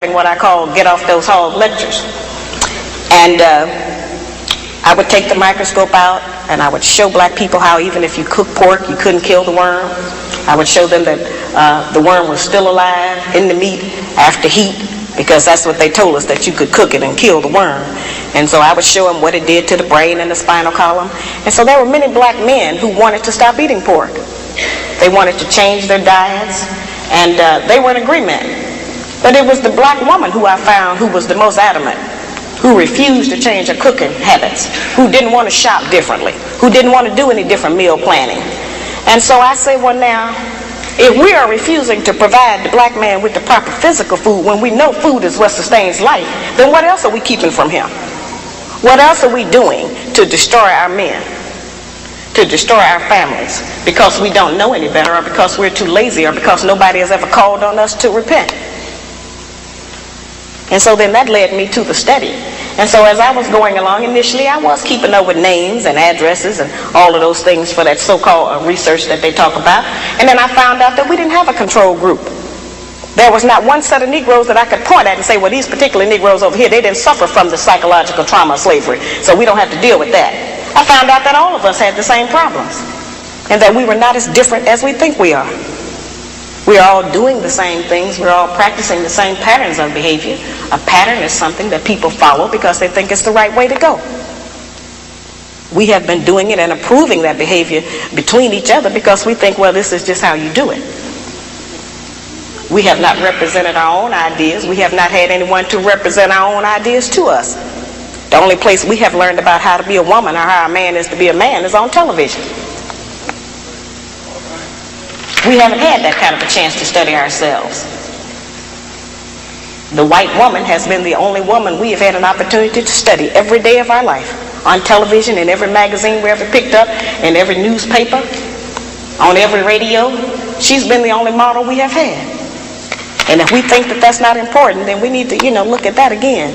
having what I call get off those hog lectures. And I would take the microscope out and I would show black people how even if you cook pork, you couldn't kill the worm. I would show them that the worm was still alive in the meat after heat, because that's what they told us, that you could cook it and kill the worm. And so I would show them what it did to the brain and the spinal column. And so there were many black men who wanted to stop eating pork. They wanted to change their diets, and they were in agreement. But it was the black woman who I found who was the most adamant, who refused to change her cooking habits, who didn't want to shop differently, who didn't want to do any different meal planning. And so I say, well now, if we are refusing to provide the black man with the proper physical food when we know food is what sustains life, then what else are we keeping from him? What else are we doing to destroy our men, to destroy our families, because we don't know any better, or because we're too lazy, or because nobody has ever called on us to repent? And so then that led me to the study. And so as I was going along, initially I was keeping up with names and addresses and all of those things for that so-called research that they talk about. And then I found out that we didn't have a control group. There was not one set of Negroes that I could point at and say, well, these particular Negroes over here, they didn't suffer from the psychological trauma of slavery, so we don't have to deal with that. I found out that all of us had the same problems, and that we were not as different as we think we are. We are all doing the same things. We're all practicing the same patterns of behavior. A pattern is something that people follow because they think it's the right way to go. We have been doing it and approving that behavior between each other because we think, well, this is just how you do it. We have not represented our own ideas. We have not had anyone to represent our own ideas to us. The only place we have learned about how to be a woman or how a man is to be a man is on television. We haven't had that kind of a chance to study ourselves. The white woman has been the only woman we have had an opportunity to study every day of our life, on television, in every magazine we ever picked up, in every newspaper, on every radio. She's been the only model we have had. And if we think that that's not important, then we need to, look at that again.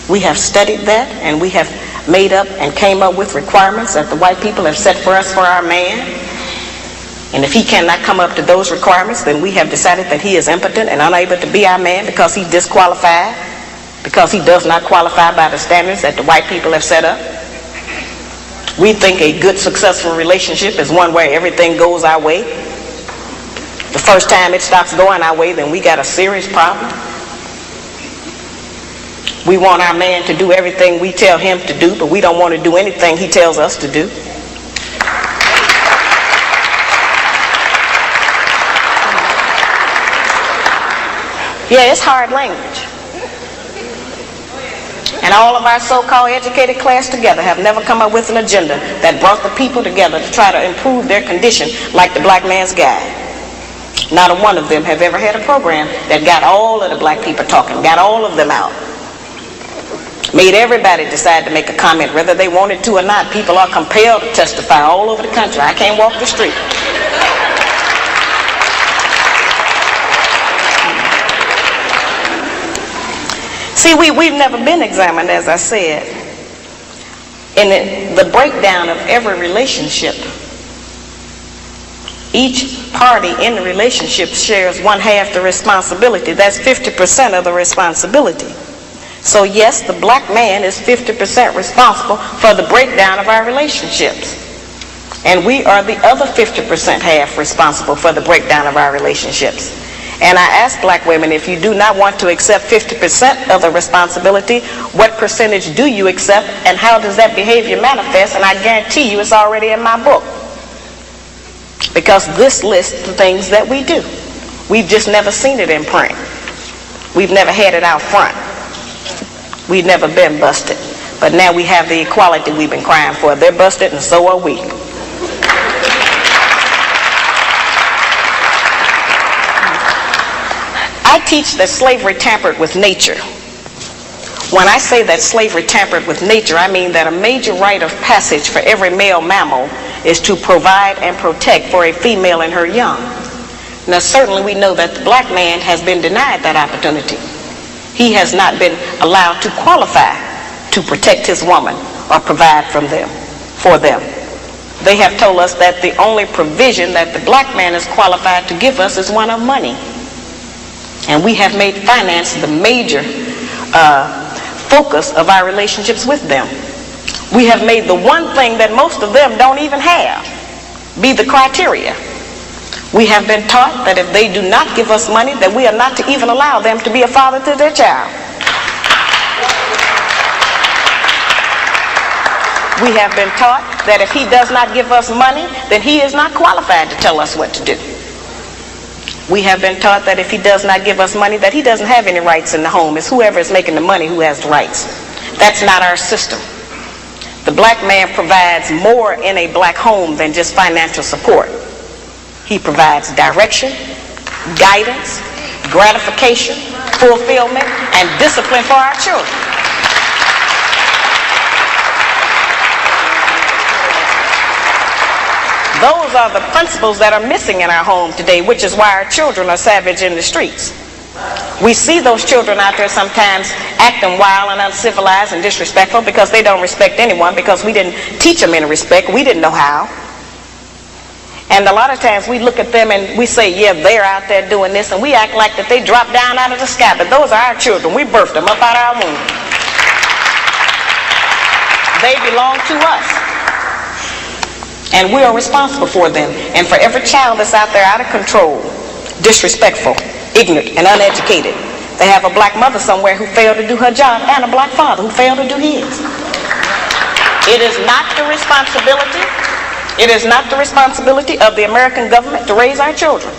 We have studied that, and we have made up and came up with requirements that the white people have set for us for our man. And if he cannot come up to those requirements, then we have decided that he is impotent and unable to be our man because he's disqualified, because he does not qualify by the standards that the white people have set up. We think a good, successful relationship is one where everything goes our way. The first time it stops going our way, then we got a serious problem. We want our man to do everything we tell him to do, but we don't want to do anything he tells us to do. Yeah, it's hard language. And all of our so-called educated class together have never come up with an agenda that brought the people together to try to improve their condition like the Black Man's Guide. Not a one of them have ever had a program that got all of the black people talking, got all of them out. Made everybody decide to make a comment, whether they wanted to or not. People are compelled to testify all over the country. I can't walk the street. See, we've never been examined, as I said. In the breakdown of every relationship, each party in the relationship shares 1/2 the responsibility. That's 50% of the responsibility. So yes, the black man is 50% responsible for the breakdown of our relationships. And we are the other 50% half responsible for the breakdown of our relationships. And I ask black women, if you do not want to accept 50% of the responsibility, what percentage do you accept, and how does that behavior manifest? And I guarantee you it's already in my book. Because this lists the things that we do. We've just never seen it in print. We've never had it out front. We've never been busted. But now we have the equality we've been crying for. They're busted and so are we. I teach that slavery tampered with nature. When I say that slavery tampered with nature, I mean that a major rite of passage for every male mammal is to provide and protect for a female and her young. Now certainly we know that the black man has been denied that opportunity. He has not been allowed to qualify to protect his woman or provide for them. They have told us that the only provision that the black man is qualified to give us is one of money. And we have made finance the major focus of our relationships with them. We have made the one thing that most of them don't even have be the criteria. We have been taught that if they do not give us money, that we are not to even allow them to be a father to their child. We have been taught that if he does not give us money, then he is not qualified to tell us what to do. We have been taught that if he does not give us money, that he doesn't have any rights in the home. It's whoever is making the money who has the rights. That's not our system. The black man provides more in a black home than just financial support. He provides direction, guidance, gratification, fulfillment, and discipline for our children. Those are the principles that are missing in our home today, which is why our children are savage in the streets. We see those children out there sometimes acting wild and uncivilized and disrespectful because they don't respect anyone, because we didn't teach them any respect. We didn't know how. And a lot of times we look at them and we say, yeah, they're out there doing this, and we act like that they dropped down out of the sky, but those are our children. We birthed them up out of our womb. They belong to us. And we are responsible for them. And for every child that's out there out of control, disrespectful, ignorant, and uneducated, they have a black mother somewhere who failed to do her job, and a black father who failed to do his. It is not the responsibility of the American government to raise our children.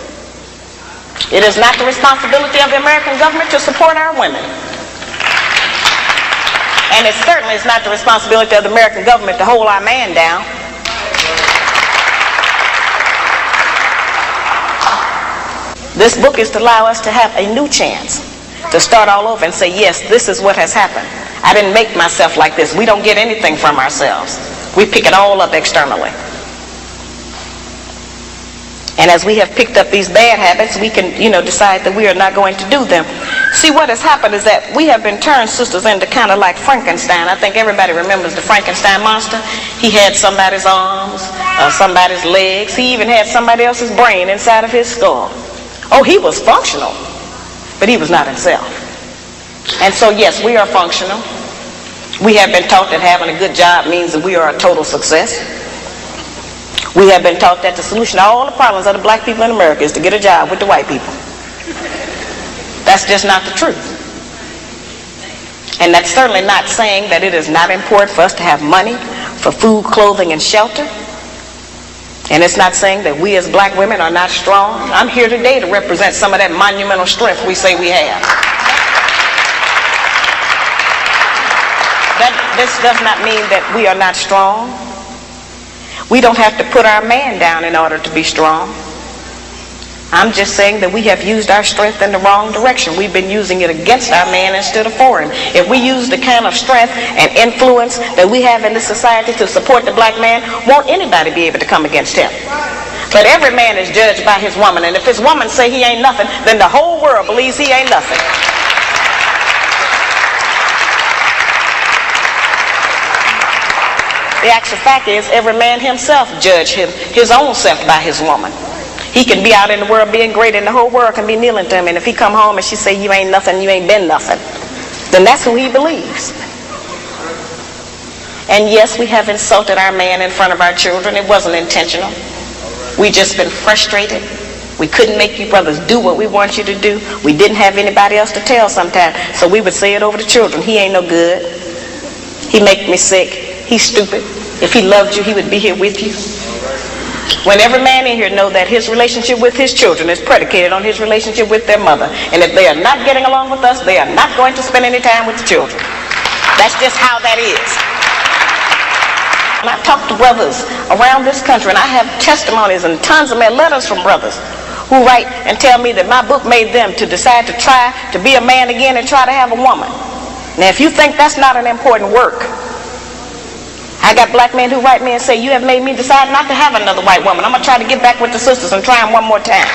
It is not the responsibility of the American government to support our women. And it certainly is not the responsibility of the American government to hold our man down. This book is to allow us to have a new chance to start all over and say, yes, this is what has happened. I didn't make myself like this. We don't get anything from ourselves. We pick it all up externally. And as we have picked up these bad habits, we can, decide that we are not going to do them. See, what has happened is that we have been turned, sisters, into kind of like Frankenstein. I think everybody remembers the Frankenstein monster. He had somebody's arms, somebody's legs. He even had somebody else's brain inside of his skull. Oh, he was functional, but he was not himself. And so, yes, we are functional. We have been taught that having a good job means that we are a total success. We have been taught that the solution to all the problems of the black people in America is to get a job with the white people. That's just not the truth. And that's certainly not saying that it is not important for us to have money for food, clothing, and shelter. And it's not saying that we as black women are not strong. I'm here today to represent some of that monumental strength we say we have. This does not mean that we are not strong. We don't have to put our man down in order to be strong. I'm just saying that we have used our strength in the wrong direction. We've been using it against our man instead of for him. If we use the kind of strength and influence that we have in this society to support the black man, won't anybody be able to come against him? But every man is judged by his woman, and if his woman say he ain't nothing, then the whole world believes he ain't nothing. The actual fact is, every man himself judge his own self by his woman. He can be out in the world being great, and the whole world can be kneeling to him, and if he come home and she say, you ain't nothing, you ain't been nothing, then that's who he believes. And yes, we have insulted our man in front of our children. It wasn't intentional. We just been frustrated. We couldn't make you brothers do what we want you to do. We didn't have anybody else to tell sometimes, so we would say it over the children. He ain't no good. He make me sick. He's stupid. If he loved you, he would be here with you. When every man in here knows that his relationship with his children is predicated on his relationship with their mother, and if they are not getting along with us, they are not going to spend any time with the children. That's just how that is. And I've talked to brothers around this country, and I have testimonies and tons of letters from brothers who write and tell me that my book made them to decide to try to be a man again and try to have a woman. Now, if you think that's not an important work, I got black men who write me and say, you have made me decide not to have another white woman. I'm going to try to get back with the sisters and try them one more time.